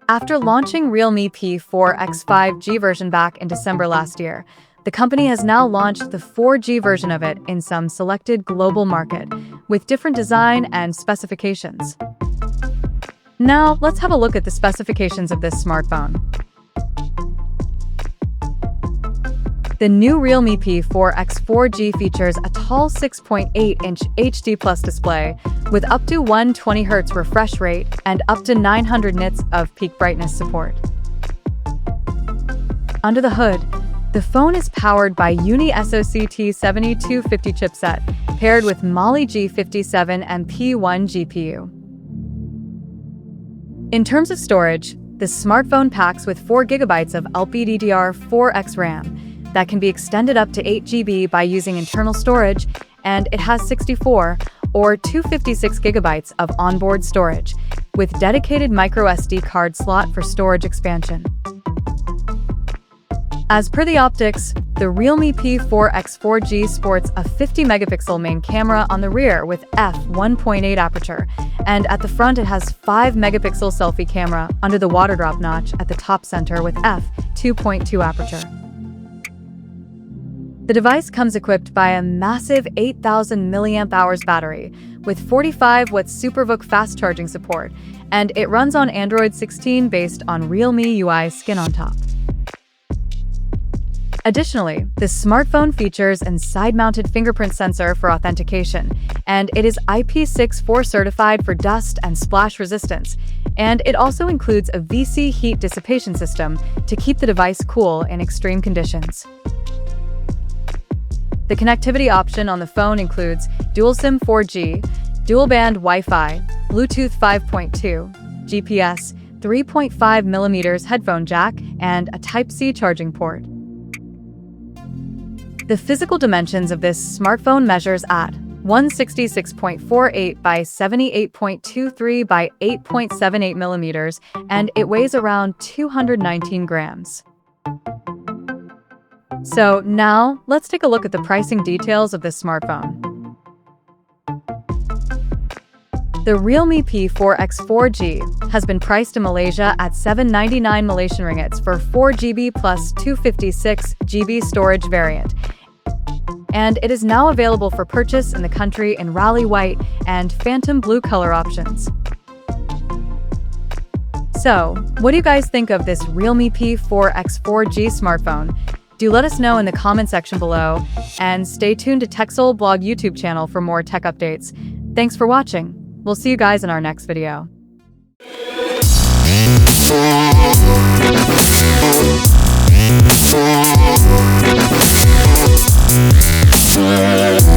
After launching Realme P4x 5G version back in December last year, the company has now launched the 4G version of it in some selected global market, with different design and specifications. Now, let's have a look at the specifications of this smartphone. The new Realme P4x 4G features a tall 6.8-inch HD Plus display with up to 120Hz refresh rate and up to 900 nits of peak brightness support. Under the hood, the phone is powered by Uni-SoC T7250 chipset paired with Mali G57 and P1 GPU. In terms of storage, the smartphone packs with 4 GB of LPDDR4X RAM that can be extended up to 8 GB by using internal storage, and it has 64 or 256 GB of onboard storage, with dedicated microSD card slot for storage expansion. As per the optics, the Realme P4x 4G sports a 50-megapixel main camera on the rear with f1.8 aperture, and at the front it has 5-megapixel selfie camera under the water drop notch at the top center with f2.2 aperture. The device comes equipped by a massive 8,000 mAh battery with 45-watt SuperVOOC fast charging support, and it runs on Android 16 based on Realme UI skin on top. Additionally, the smartphone features a side-mounted fingerprint sensor for authentication, and it is IP64 certified for dust and splash resistance, and it also includes a VC heat dissipation system to keep the device cool in extreme conditions. The connectivity option on the phone includes dual SIM 4G, dual-band Wi-Fi, Bluetooth 5.2, GPS, 3.5mm headphone jack, and a Type-C charging port. The physical dimensions of this smartphone measures at 166.48 by 78.23 by 8.78mm, and it weighs around 219 grams. So now, let's take a look at the pricing details of this smartphone. The Realme P4x 4G has been priced in Malaysia at 799 Malaysian ringgits for 4GB plus 256 GB storage variant, and it is now available for purchase in the country in Rally White and Phantom Blue color options. So, what do you guys think of this Realme P4x 4G smartphone? Do let us know in the comment section below, and stay tuned to TechSole Blog YouTube channel for more tech updates. Thanks for watching. We'll see you guys in our next video. Yeah.